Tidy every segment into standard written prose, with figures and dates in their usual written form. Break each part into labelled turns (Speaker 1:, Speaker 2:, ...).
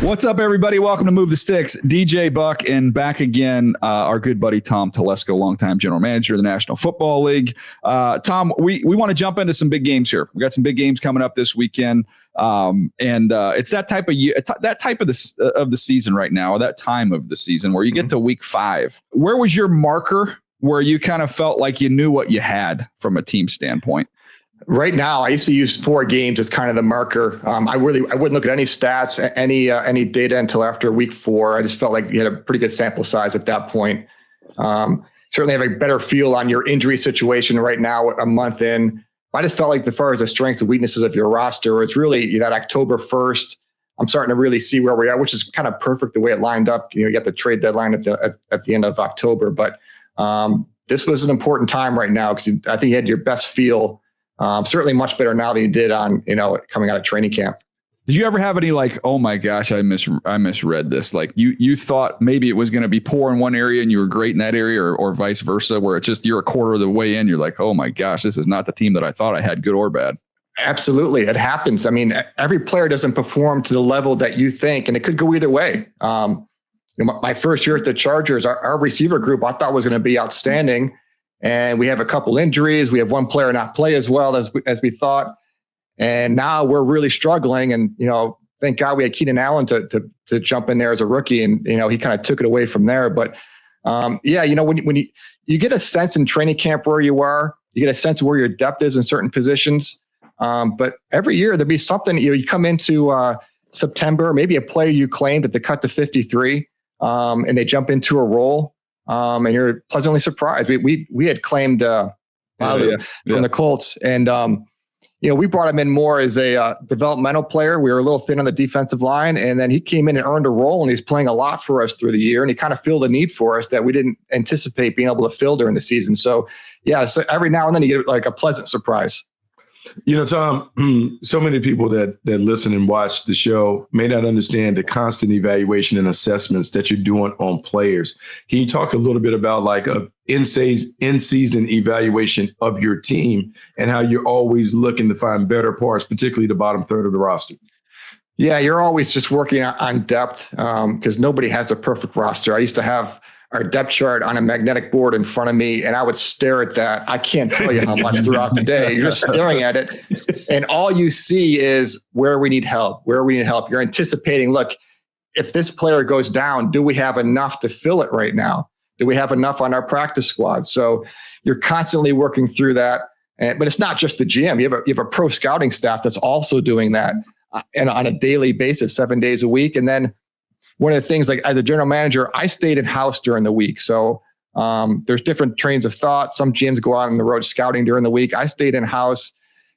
Speaker 1: What's up, everybody? Welcome to Move the Sticks. DJ Buck and back again, our good buddy Tom Telesco, longtime general manager of the National Football League. Tom, we want to jump into some big games here. We got some big games coming up this weekend, and it's that type of year, that type of the season right now, or that time of the season where you get to week 5. Where was your marker where you kind of felt like you knew what you had from a team standpoint?
Speaker 2: Right now, I used to use 4 games as kind of the marker. I wouldn't look at any stats, any data until after week 4. I just felt like you had a pretty good sample size at that point. Certainly have a better feel on your injury situation right now, a month in. I just felt like as far as the strengths and weaknesses of your roster, it's really that October 1st. I'm starting to really see where we are, which is kind of perfect the way it lined up. You got the trade deadline at the end of October, but this was an important time right now because I think you had your best feel. Certainly much better now than you did on, coming out of training camp.
Speaker 1: Did you ever have any like, oh my gosh, I misread this? Like you thought maybe it was going to be poor in one area and you were great in that area, or vice versa, where it's just you're a quarter of the way in, you're like, oh my gosh, this is not the team that I thought I had, good or bad.
Speaker 2: Absolutely. It happens. I mean, every player doesn't perform to the level that you think, and it could go either way. My first year at the Chargers, our receiver group I thought was going to be outstanding. And we have a couple injuries. We have one player not play as well as we thought. And now we're really struggling. And, thank God we had Keenan Allen to jump in there as a rookie. And, he kind of took it away from there. But when you get a sense in training camp where you are, you get a sense of where your depth is in certain positions. But every year there'll be something, you come into September, maybe a player you claimed at the cut to 53 and they jump into a role. And you're pleasantly surprised. We had claimed from the Colts, and we brought him in more as a developmental player. We were a little thin on the defensive line, and then he came in and earned a role, and he's playing a lot for us through the year, and he kind of filled a need for us that we didn't anticipate being able to fill during the season. So so every now and then you get like a pleasant surprise.
Speaker 3: Tom, so many people that listen and watch the show may not understand the constant evaluation and assessments that you're doing on players. Can you talk a little bit about like a in-season evaluation of your team and how you're always looking to find better parts, particularly the bottom third of the roster?
Speaker 2: Yeah, you're always just working on depth because nobody has a perfect roster. I used to have our depth chart on a magnetic board in front of me, and I would stare at that. I can't tell you how much throughout the day. You're just staring at it, and all you see is where we need help. You're anticipating, look, if this player goes down, do we have enough to fill it right now? Do we have enough on our practice squad? So you're constantly working through that. But it's not just the GM. You have a pro scouting staff that's also doing that and on a daily basis, 7 days a week. And then one of the things, like as a general manager, I stayed in-house during the week. So there's different trains of thought. Some GMs go out on the road scouting during the week. I stayed in-house.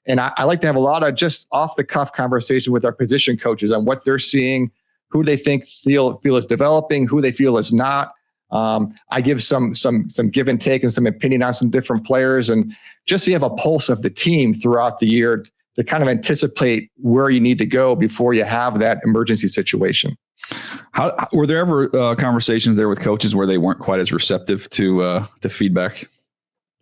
Speaker 2: And I like to have a lot of just off-the-cuff conversation with our position coaches on what they're seeing, who they think feel is developing, who they feel is not. I give some give and take and some opinion on some different players, and just so you have a pulse of the team throughout the year to kind of anticipate where you need to go before you have that emergency situation.
Speaker 1: How were there ever conversations there with coaches where they weren't quite as receptive to feedback?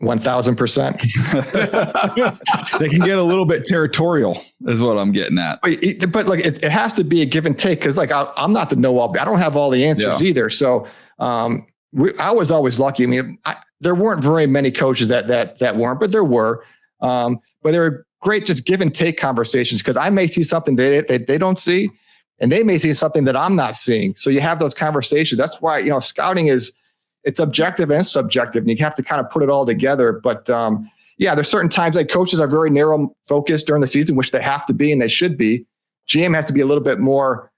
Speaker 2: 1,000%.
Speaker 1: They can get a little bit territorial, is what I'm getting at.
Speaker 2: But look, it has to be a give and take because, like, I'm not the know-all. I don't have all the answers either. So I was always lucky. I mean, there weren't very many coaches that weren't, but there were. But they were great, just give and take conversations because I may see something they don't see. And they may see something that I'm not seeing. So you have those conversations. That's why, scouting it's objective and subjective, and you have to kind of put it all together. But there's certain times like coaches are very narrow focused during the season, which they have to be and they should be. GM has to be a little bit more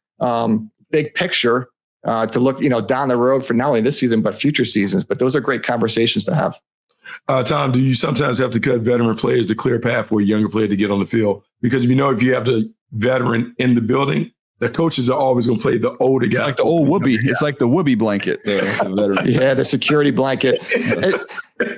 Speaker 2: big picture to look, down the road for not only this season, but future seasons. But those are great conversations to have.
Speaker 3: Tom, do you sometimes have to cut veteran players to clear a path for a younger player to get on the field? Because if you have the veteran in the building, the coaches are always going to play the older guy.
Speaker 1: Like the old whoopee. It's like the whoopee blanket.
Speaker 2: The security blanket.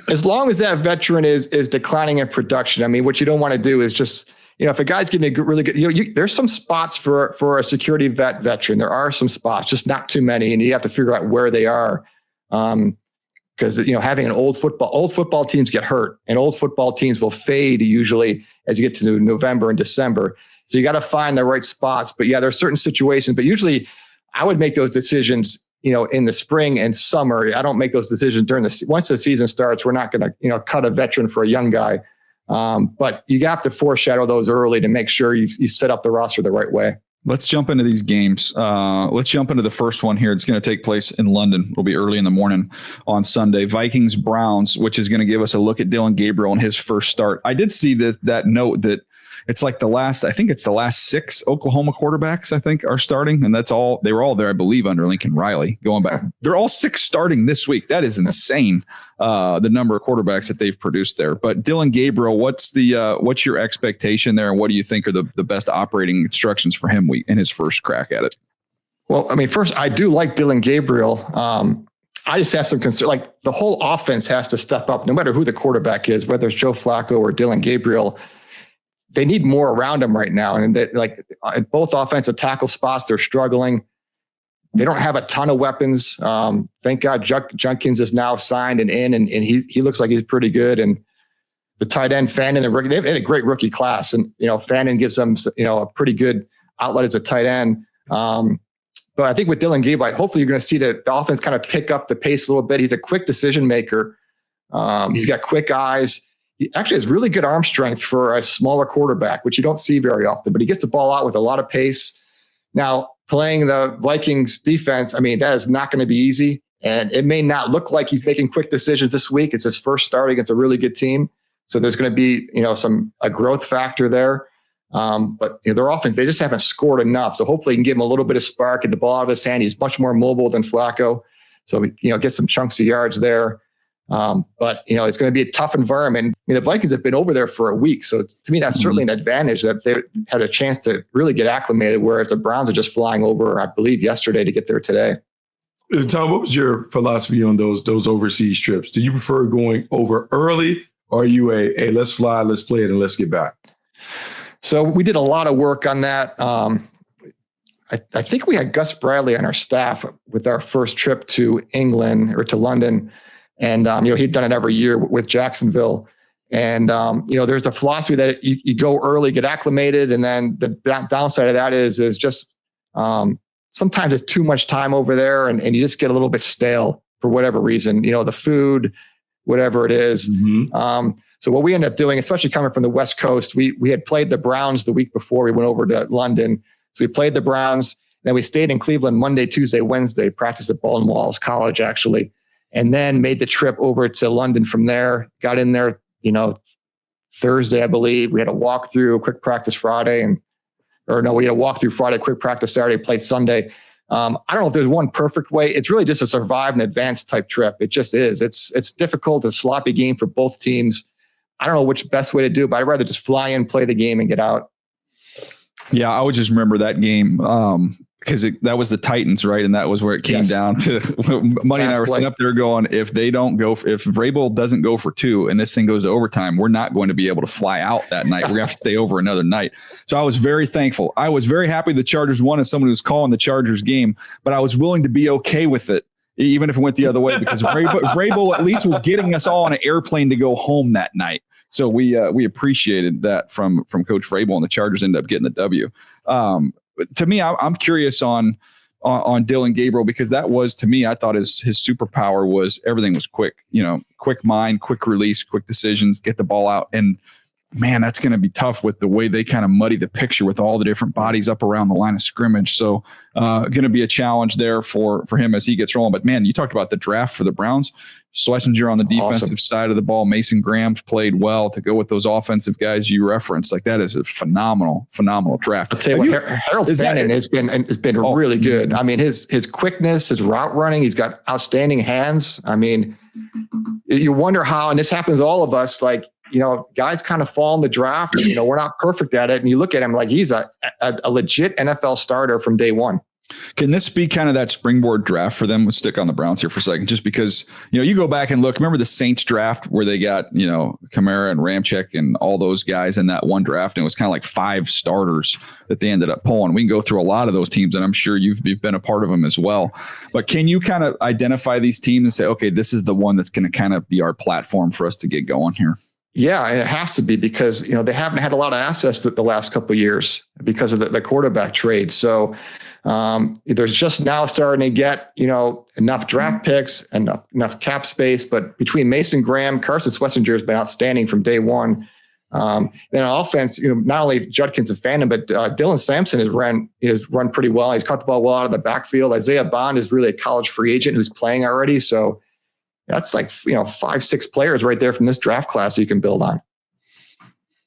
Speaker 2: As long as that veteran is declining in production, I mean, what you don't want to do is just, if a guy's giving a really good, there's some spots for a security veteran. There are some spots, just not too many. And you have to figure out where they are. Because, having an old football teams get hurt, and old football teams will fade usually as you get to November and December. So you got to find the right spots. But yeah, there are certain situations, but usually I would make those decisions, in the spring and summer. I don't make those decisions once the season starts. We're not going to, cut a veteran for a young guy. But you have to foreshadow those early to make sure you set up the roster the right way.
Speaker 1: Let's jump into these games. Let's jump into the first one here. It's going to take place in London. It'll be early in the morning on Sunday. Vikings Browns, which is going to give us a look at Dillon Gabriel and his first start. I did see that note that it's like the last 6 Oklahoma quarterbacks, I think, are starting. And that's all. They were all there, I believe, under Lincoln Riley going back. They're all 6 starting this week. That is insane. The number of quarterbacks that they've produced there. But Dillon Gabriel, what's your expectation there? And what do you think are the best operating instructions for him in his first crack at it?
Speaker 2: Well, I mean, first, I do like Dillon Gabriel. I just have some concern. Like, the whole offense has to step up, no matter who the quarterback is, whether it's Joe Flacco or Dillon Gabriel. They need more around him right now. And that, like, at both offensive tackle spots, they're struggling. They don't have a ton of weapons. Thank God Junkins is now signed and in, and he looks like he's pretty good. And the tight end, Fannin, they've had a great rookie class. And, Fannin gives them, a pretty good outlet as a tight end. But I think with Dillon Gabriel, hopefully you're going to see the offense kind of pick up the pace a little bit. He's a quick decision maker. He's got quick eyes. He actually has really good arm strength for a smaller quarterback, which you don't see very often, but he gets the ball out with a lot of pace. Now, playing the Vikings defense, I mean, that is not going to be easy. And it may not look like he's making quick decisions this week. It's his first start against a really good team. So there's going to be, a growth factor there. But their offense, they just haven't scored enough. So hopefully you can give him a little bit of spark, get the ball out of his hand. He's much more mobile than Flacco. So, get some chunks of yards there. But it's going to be a tough environment. I mean, the Vikings have been over there for a week. So to me, that's certainly an advantage that they had a chance to really get acclimated, whereas the Browns are just flying over, I believe, yesterday to get there today.
Speaker 3: Tom, what was your philosophy on those overseas trips? Do you prefer going over early, or are you hey, let's fly, let's play it, and let's get back?
Speaker 2: So we did a lot of work on that. I think we had Gus Bradley on our staff with our first trip to England or to London. And, he'd done it every year with Jacksonville. And, there's a philosophy that you go early, get acclimated. And then the downside of that is just sometimes it's too much time over there and you just get a little bit stale for whatever reason, the food, whatever it is. Mm-hmm. So what we ended up doing, especially coming from the West Coast, we had played the Browns the week before we went over to London. So we played the Browns, then we stayed in Cleveland Monday, Tuesday, Wednesday, practiced at Baldwin Wallace College, actually. And then made the trip over to London from there, got in there, Thursday, I believe. We had a walkthrough, a quick practice Friday, we had a walkthrough Friday, quick practice Saturday, played Sunday. I don't know if there's one perfect way. It's really just a survive and advance type trip. It just is. It's difficult. It's a sloppy game for both teams. I don't know which best way to do it, but I'd rather just fly in, play the game, and get out.
Speaker 1: Yeah, I would just remember that game because that was the Titans, right? And that was where it came down to. Money and I were sitting up there going, if Vrabel doesn't go for 2 and this thing goes to overtime, we're not going to be able to fly out that night. We're going to have to stay over another night. So I was very thankful. I was very happy the Chargers won as someone who was calling the Chargers game, but I was willing to be okay with it, even if it went the other way, because Vrabel at least was getting us all on an airplane to go home that night. So we appreciated that from Coach Vrabel, and the Chargers ended up getting the W. To me, I'm curious on Dillon Gabriel, because that was, to me, I thought his superpower was everything was quick. Quick mind, quick release, quick decisions, get the ball out. And man, that's going to be tough with the way they kind of muddy the picture with all the different bodies up around the line of scrimmage. So going to be a challenge there for him as he gets rolling. But man, you talked about the draft for the Browns. Schlesinger on the defensive side of the ball. Mason Graham's played well to go with those offensive guys you referenced. Like, that is a phenomenal draft.
Speaker 2: I'll tell you what, Harold Fannin has been really good. I mean, his quickness, his route running, he's got outstanding hands. I mean, you wonder how, and this happens to all of us, like, guys kind of fall in the draft. We're not perfect at it. And you look at him like he's a legit NFL starter from day one.
Speaker 1: Can this be kind of that springboard draft for them? Let's stick on the Browns here for a second, just because, you go back and look, remember the Saints draft where they got, Kamara and Ramczyk and all those guys in that one draft. And it was kind of like 5 starters that they ended up pulling. We can go through a lot of those teams, and I'm sure you've been a part of them as well. But can you kind of identify these teams and say, okay, this is the one that's going to kind of be our platform for us to get going here?
Speaker 2: Yeah, and it has to be because, they haven't had a lot of access the last couple of years because of the quarterback trade. So there's just now starting to get, enough draft picks and enough cap space. But between Mason Graham, Carson Schlesinger has been outstanding from day one. Then on offense, not only Judkins a Phantom, but Dylan Sampson has run pretty well. He's caught the ball well out of the backfield. Isaiah Bond is really a college free agent who's playing already. So that's like, 5-6 players right there from this draft class you can build on.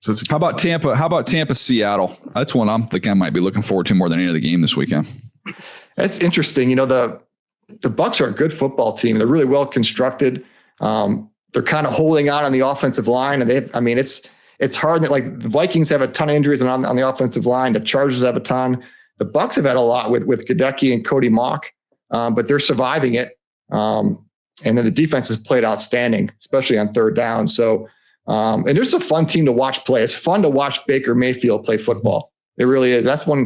Speaker 1: So how about Tampa? How about Tampa, Seattle? That's one I'm thinking I might be looking forward to more than any other game this weekend.
Speaker 2: That's interesting. The Bucs are a good football team. They're really well constructed. They're kind of holding on the offensive line, and it's hard that like the Vikings have a ton of injuries on the offensive line. The Chargers have a ton. The Bucs have had a lot with Gadecki and Cody Mock, but they're surviving it. And then the defense has played outstanding, especially on third down. So, and there's a fun team to watch play. It's fun to watch Baker Mayfield play football. It really is. That's what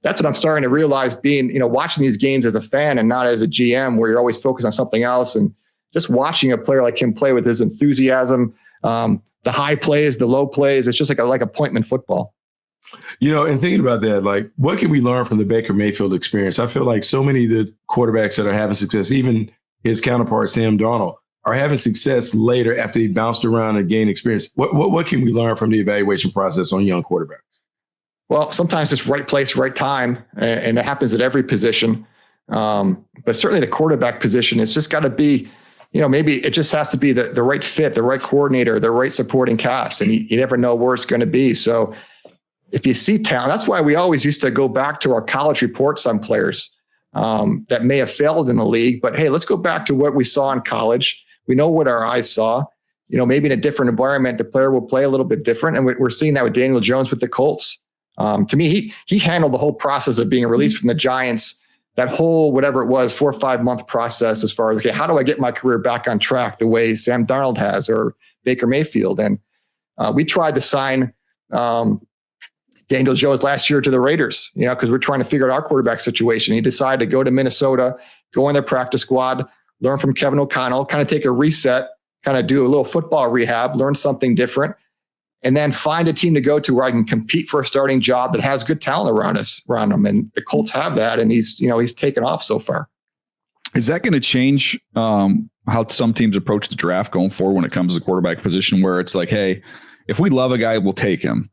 Speaker 2: I'm starting to realize being, watching these games as a fan and not as a GM where you're always focused on something else. And just watching a player like him play with his enthusiasm, the high plays, the low plays, it's just like appointment football.
Speaker 3: And thinking about that, like what can we learn from the Baker Mayfield experience? I feel like so many of the quarterbacks that are having success, even his counterpart, Sam Darnold, are having success later after he bounced around and gained experience. What can we learn from the evaluation process on young quarterbacks?
Speaker 2: Well, sometimes it's right place, right time, and it happens at every position. But certainly the quarterback position, it's just got to be, maybe it just has to be the right fit, the right coordinator, the right supporting cast, and you never know where it's going to be. So if you see talent, that's why we always used to go back to our college reports on players that may have failed in the league. But hey, let's go back to what we saw in college. We know what our eyes saw. Maybe in a different environment, the player will play a little bit different. And we're seeing that with Daniel Jones with the Colts. To me, he handled the whole process of being released from the Giants, that whole, whatever it was, 4 or 5 month process as far as, okay, how do I get my career back on track the way Sam Darnold has or Baker Mayfield? And we tried to sign Daniel Jones last year to the Raiders, because we're trying to figure out our quarterback situation. He decided to go to Minnesota, go in their practice squad, learn from Kevin O'Connell, kind of take a reset, kind of do a little football rehab, learn something different, and then find a team to go to where I can compete for a starting job that has good talent around him. And the Colts have that, and he's taken off so far.
Speaker 1: Is that going to change how some teams approach the draft going forward when it comes to the quarterback position, where it's like, hey, if we love a guy, we'll take him.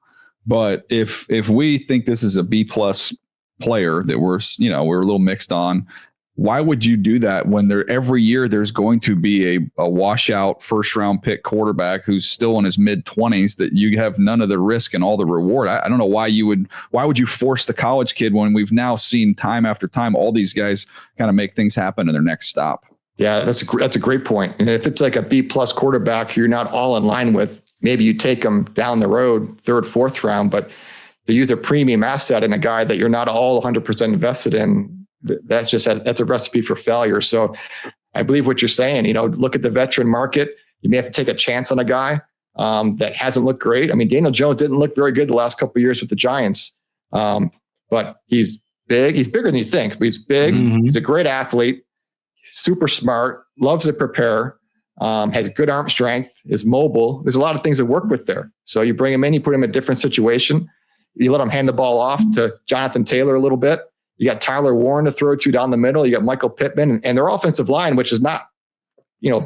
Speaker 1: But if we think this is a B+ player that we're a little mixed on, why would you do that when every year there's going to be a washout first round pick quarterback who's still in his mid-20s that you have none of the risk and all the reward? I don't know why would you force the college kid when we've now seen time after time all these guys kind of make things happen in their next stop?
Speaker 2: Yeah, that's a great point. And if it's like a B+ quarterback you're not all in line with, maybe you take them down the road, 3rd, 4th round, but to use a premium asset in a guy that you're not all 100% invested in, that's a recipe for failure. So I believe what you're saying, look at the veteran market. You may have to take a chance on a guy that hasn't looked great. I mean, Daniel Jones didn't look very good the last couple of years with the Giants, but he's big. He's bigger than you think, but he's big. Mm-hmm. He's a great athlete, super smart, loves to prepare. Has good arm strength, is mobile. There's a lot of things to work with there. So you bring him in, you put him in a different situation. You let him hand the ball off to Jonathan Taylor a little bit. You got Tyler Warren to throw to down the middle. You got Michael Pittman and their offensive line, which is not,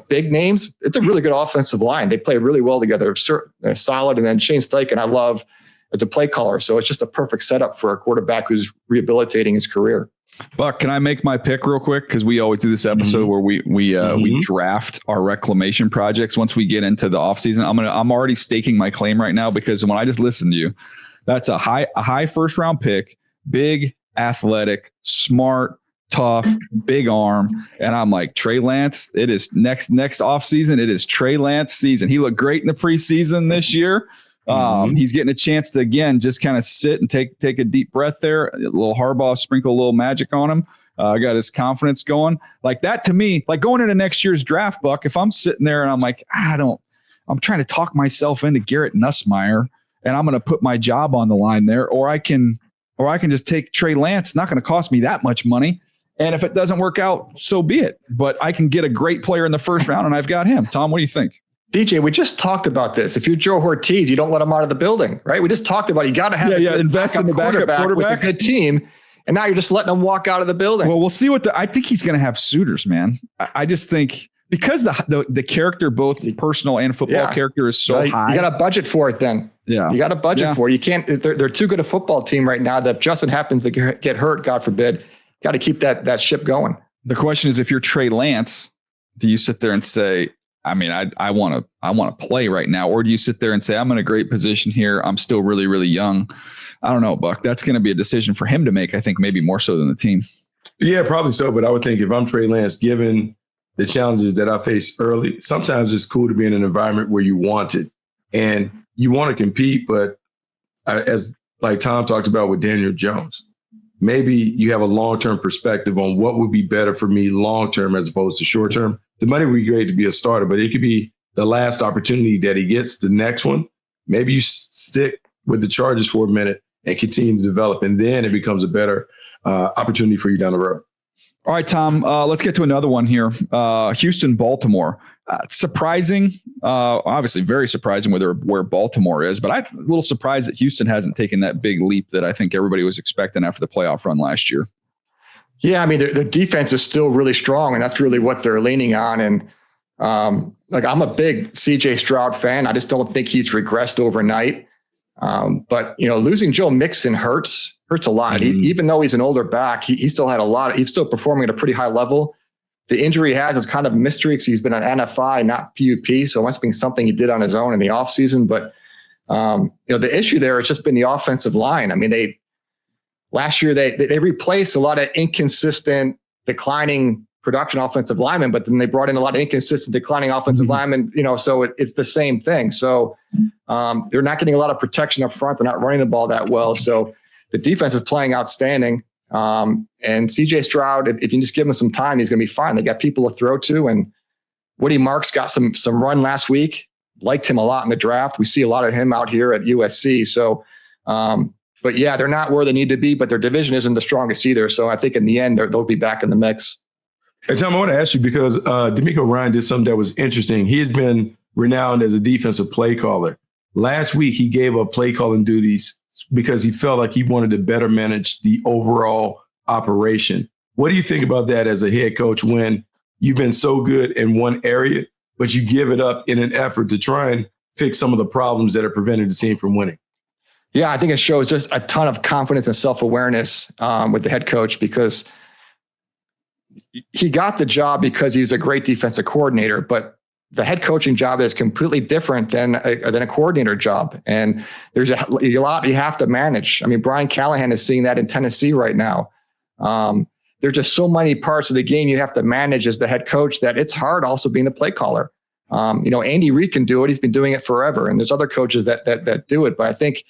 Speaker 2: big names. It's a really good offensive line. They play really well together. They're solid. And then Shane Steichen, I love as a play caller. So it's just a perfect setup for a quarterback who's rehabilitating his career.
Speaker 1: Buck, can I make my pick real quick? Because we always do this episode where we draft our reclamation projects once we get into the offseason. I'm already staking my claim right now because when I just listened to you, that's a high first round pick, big, athletic, smart, tough, big arm. And I'm like, Trey Lance, it is next offseason. It is Trey Lance season. He looked great in the preseason this year. He's getting a chance to, again, just kind of sit and take a deep breath there. A little Harbaugh, sprinkle a little magic on him. Got his confidence going. Like that to me, like going into next year's draft, Buck, if I'm sitting there and I'm like, I'm trying to talk myself into Garrett Nussmeier and I'm going to put my job on the line there, or I can just take Trey Lance. It's not going to cost me that much money. And if it doesn't work out, so be it. But I can get a great player in the first round and I've got him. Tom, what do you think?
Speaker 2: DJ, we just talked about this. If you're Joe Ortiz, you don't let him out of the building, right? We just talked about it. You got to have
Speaker 1: invest in the backup quarterback
Speaker 2: with a good team. And now you're just letting him walk out of the building.
Speaker 1: Well, we'll see I think he's going to have suitors, man. I just think because the character, both personal and football character, is so high.
Speaker 2: You got to budget for it then.
Speaker 1: Yeah.
Speaker 2: You got to budget for it. You can't, they're too good a football team right now that if Justin happens to get hurt, God forbid, got to keep that ship going.
Speaker 1: The question is, if you're Trey Lance, do you sit there and say, I mean, I want to play right now, or do you sit there and say, I'm in a great position here, I'm still really, really young? I don't know, Buck. That's going to be a decision for him to make. I think maybe more so than the team.
Speaker 3: Yeah, probably so. But I would think if I'm Trey Lance, given the challenges that I faced early, sometimes it's cool to be in an environment where you want it and you want to compete. But as like Tom talked about with Daniel Jones, maybe you have a long-term perspective on what would be better for me long-term as opposed to short-term. The money would be great to be a starter, but it could be the last opportunity that he gets, the next one. Maybe you stick with the Chargers for a minute and continue to develop, and then it becomes a better opportunity for you down the road.
Speaker 1: All right, Tom, let's get to another one here. Houston, Baltimore. Surprising, obviously very surprising where Baltimore is, but I'm a little surprised that Houston hasn't taken that big leap that I think everybody was expecting after the playoff run last year.
Speaker 2: Yeah, I mean, their defense is still really strong, and that's really what they're leaning on. And I'm a big CJ Stroud fan. I just don't think he's regressed overnight. But losing Joe Mixon hurts a lot.
Speaker 1: Mm-hmm.
Speaker 2: Even though he's an older back, he still had he's still performing at a pretty high level. The injury he has is kind of a mystery because he's been on NFI, not PUP. So it must be something he did on his own in the offseason. But the issue there has just been the offensive line. I mean, last year they replaced a lot of inconsistent, declining production offensive linemen, but then they brought in a lot of inconsistent, declining offensive linemen, so it's the same thing. So they're not getting a lot of protection up front. They're not running the ball that well. So the defense is playing outstanding. And CJ Stroud, if you can just give him some time, he's going to be fine. They got people to throw to, and Woody Marks got some run last week. Liked him a lot in the draft. We see a lot of him out here at USC. So, but yeah, they're not where they need to be, but their division isn't the strongest either. So I think in the end, they'll be back in the mix.
Speaker 3: Hey, Tom, I want to ask you because D'Amico Ryan did something that was interesting. He has been renowned as a defensive play caller. Last week, he gave up play calling duties because he felt like he wanted to better manage the overall operation. What do you think about that as a head coach when you've been so good in one area, but you give it up in an effort to try and fix some of the problems that are preventing the team from winning?
Speaker 2: Yeah, I think it shows just a ton of confidence and self-awareness with the head coach, because he got the job because he's a great defensive coordinator, but the head coaching job is completely different than a coordinator job. And there's a lot you have to manage. I mean, Brian Callahan is seeing that in Tennessee right now. There's just so many parts of the game you have to manage as the head coach that it's hard also being the play caller. Andy Reid can do it. He's been doing it forever. And there's other coaches that do it. But I think,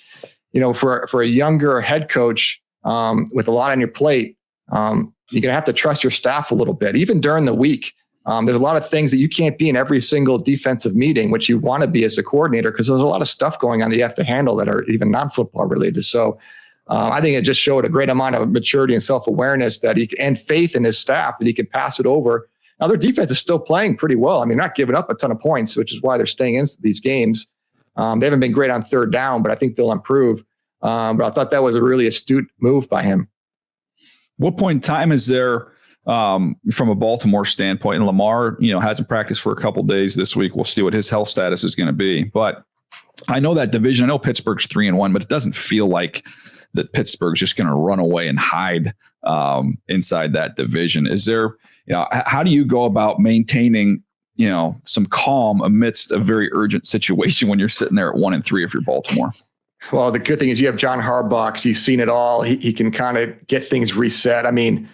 Speaker 2: for a younger head coach with a lot on your plate, you're going to have to trust your staff a little bit, even during the week. There's a lot of things that you can't be in every single defensive meeting, which you want to be as a coordinator, because there's a lot of stuff going on that you have to handle that are even non-football related. So I think it just showed a great amount of maturity and self-awareness and faith in his staff that he could pass it over. Now their defense is still playing pretty well. I mean, not giving up a ton of points, which is why they're staying in these games. They haven't been great on third down, but I think they'll improve. But I thought that was a really astute move by him.
Speaker 1: What point in time is there from a Baltimore standpoint? And Lamar, hasn't practiced for a couple of days this week. We'll see what his health status is going to be. But I know that division. I know Pittsburgh's 3-1, but it doesn't feel like that Pittsburgh's just going to run away and hide inside that division. Is there, how do you go about maintaining, some calm amidst a very urgent situation when you're sitting there at 1-3 if you're Baltimore?
Speaker 2: Well, the good thing is you have John Harbaugh. He's seen it all. He can kind of get things reset. I mean,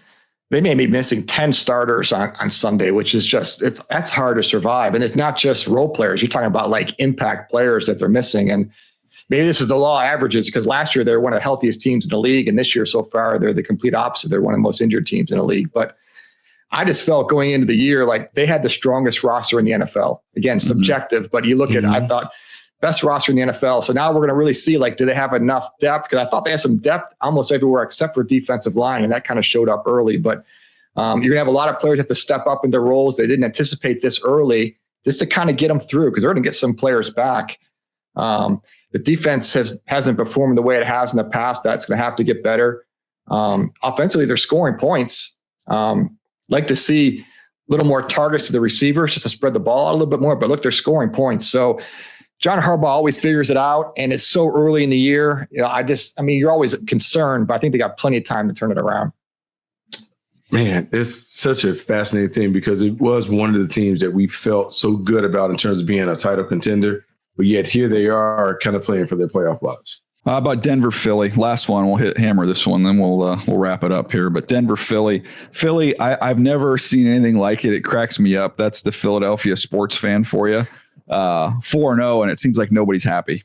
Speaker 2: they may be missing 10 starters on Sunday, which is that's hard to survive. And it's not just role players. You're talking about like impact players that they're missing. And maybe this is the law of averages, because last year they're one of the healthiest teams in the league. And this year so far, they're the complete opposite. They're one of the most injured teams in the league. But I just felt going into the year like they had the strongest roster in the NFL. Again, subjective, but you look at, I thought, best roster in the NFL. So now we're going to really see, do they have enough depth? Because I thought they had some depth almost everywhere except for defensive line, and that kind of showed up early. But you're going to have a lot of players have to step up in their roles. They didn't anticipate this early. just to kind of get them through, because they're going to get some players back. The defense hasn't performed the way it has in the past. That's going to have to get better. Offensively, they're scoring points. Like to see a little more targets to the receivers just to spread the ball out a little bit more. But look, they're scoring points. So John Harbaugh always figures it out, and it's so early in the year. You're always concerned, but I think they got plenty of time to turn it around.
Speaker 3: Man, it's such a fascinating thing because it was one of the teams that we felt so good about in terms of being a title contender, but yet here they are kind of playing for their playoff lives.
Speaker 1: How about Denver, Philly? Last one. We'll hammer this one, then we'll wrap it up here. But Denver, Philly. I've never seen anything like it. It cracks me up. That's the Philadelphia sports fan for you. 4-0, and it seems like nobody's happy.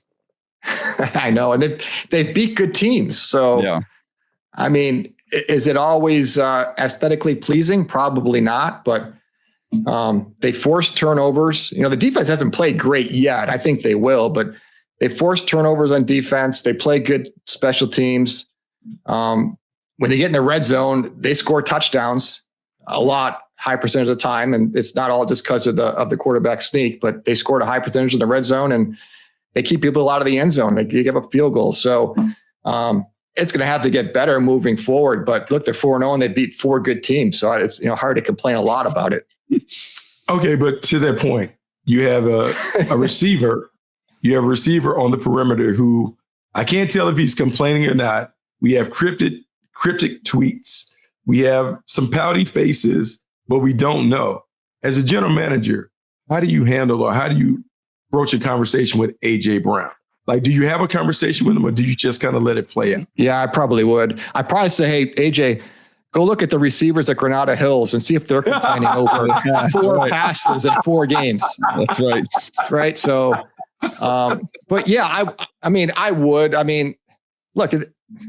Speaker 2: I know, and they've beat good teams. So, yeah. I mean, is it always aesthetically pleasing? Probably not, but they force turnovers. The defense hasn't played great yet. I think they will, but they force turnovers on defense. They play good special teams. When they get in the red zone, they score touchdowns a lot, high percentage of the time. And it's not all just because of the quarterback sneak, but they scored a high percentage in the red zone and they keep people out of the end zone. They give up field goals. So it's going to have to get better moving forward. But look, they're 4-0 and they beat 4 good teams. So it's hard to complain a lot about it.
Speaker 3: Okay, but to that point, you have a receiver. You have a receiver on the perimeter who I can't tell if he's complaining or not. We have cryptic tweets. We have some pouty faces, but we don't know. As a general manager, how do you handle or how do you broach a conversation with A.J. Brown? Like, do you have a conversation with him or do you just kind of let it play out?
Speaker 2: Yeah, I probably would. I'd probably say, hey, A.J., go look at the receivers at Granada Hills and see if they're complaining over 4 passes in 4 games.
Speaker 1: That's right.
Speaker 2: Right. So, but yeah, I would. Look,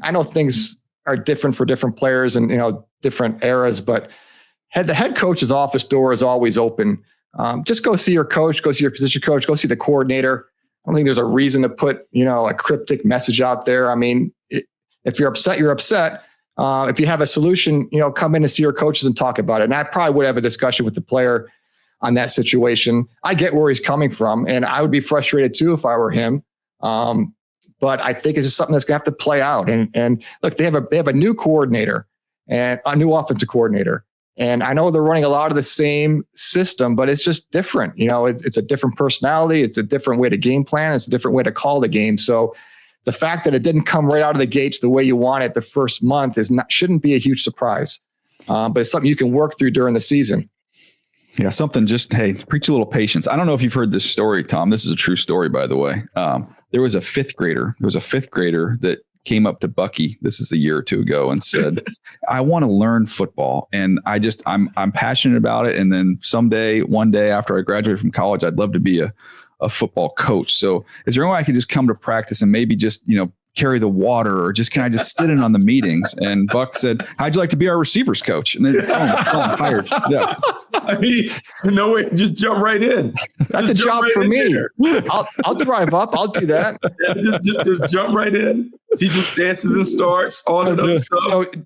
Speaker 2: I know things are different for different players and, different eras, but the head coach's office door is always open. Just go see your coach, go see your position coach, go see the coordinator. I don't think there's a reason to put, a cryptic message out there. If you're upset, you're upset. If you have a solution, come in and see your coaches and talk about it. And I probably would have a discussion with the player on that situation. I get where he's coming from, and I would be frustrated too if I were him. But I think it's just something that's going to have to play out. And look, they have a new coordinator and a new offensive coordinator. And I know they're running a lot of the same system, but it's just different. It's a different personality. It's a different way to game plan. It's a different way to call the game. So the fact that it didn't come right out of the gates the way you want it the first month shouldn't be a huge surprise. But it's something you can work through during the season.
Speaker 1: Yeah, preach a little patience. I don't know if you've heard this story, Tom. This is a true story, by the way. There was a fifth grader that came up to Bucky, this is a year or two ago, and said, I want to learn football. And I'm passionate about it. And then one day after I graduate from college, I'd love to be a football coach. So is there any way I could just come to practice and maybe just, carry the water, or can I just sit in on the meetings? And Buck said, how'd you like to be our receivers coach? And then I'm hired. Yeah.
Speaker 3: No way, just jump right in.
Speaker 2: That's a job for me. I'll drive up. I'll do that.
Speaker 3: Yeah, just jump right in. Teach them dances and starts, all of that stuff. So
Speaker 2: do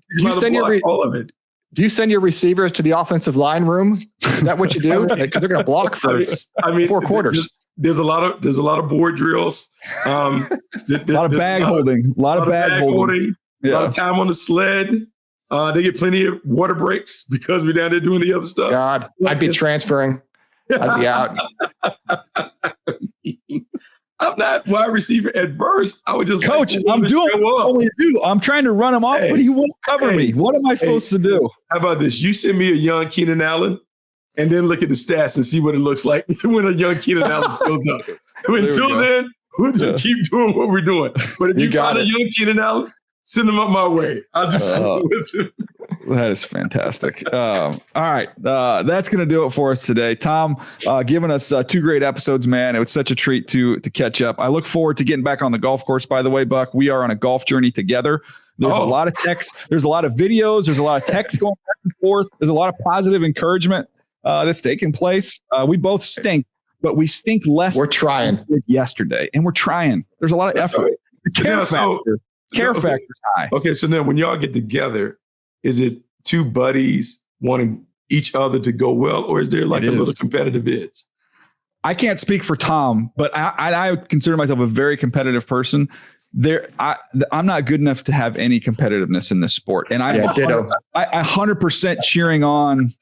Speaker 2: you send your receivers to the offensive line room? Is that what you do? Because they're going to block for 4 quarters.
Speaker 3: There's a lot of board drills.
Speaker 1: A lot of bag holding. A lot of bag holding.
Speaker 3: Yeah. A lot of time on the sled. They get plenty of water breaks because we're down there doing the other stuff.
Speaker 2: God, I'd be transferring. I'd be out.
Speaker 3: I'm not wide receiver at first. I would just
Speaker 1: coach. I'm doing what you do. I'm trying to run them off, but he won't cover me. What am I supposed to do?
Speaker 3: How about this? You send me a young Keenan Allen, and then look at the stats and see what it looks like when a young Keenan Allen goes up. Until then, we'll just keep doing what we're doing. But if you find a young Keenan Allen, send them up my way. I'll just with them.
Speaker 1: That is fantastic. All right. That's going to do it for us today. Tom, giving us 2 great episodes, man. It was such a treat to catch up. I look forward to getting back on the golf course, by the way, Buck. We are on a golf journey together. There's a lot of text. There's a lot of videos. There's a lot of text going back and forth. There's a lot of positive encouragement that's taking place. We both stink, but we stink less.
Speaker 2: We're trying.
Speaker 1: Than we did yesterday, and we're trying. There's a lot of effort. Right. Care factor's high.
Speaker 3: Okay, so then when y'all get together, is it 2 buddies wanting each other to go well, or is there like a little competitive edge?
Speaker 1: I can't speak for Tom, but I consider myself a very competitive person. I'm not good enough to have any competitiveness in this sport. And I 100% cheering on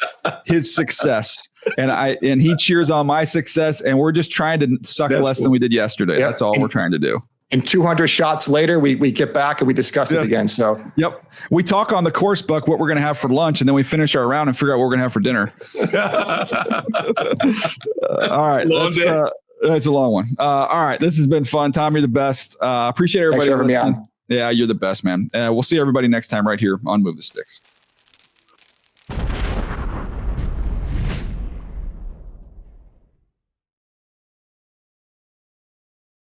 Speaker 1: his success. And he cheers on my success. And we're just trying to suck less than we did yesterday. Yep. That's all we're trying to do.
Speaker 2: And 200 shots later, we get back and we discuss it again. So,
Speaker 1: we talk on the course, Buck, what we're going to have for lunch, and then we finish our round and figure out what we're going to have for dinner. All right. That's a long one. All right. This has been fun. Tom, you're the best. Appreciate everybody listening. Yeah, you're the best, man. We'll see everybody next time right here on Move the Sticks.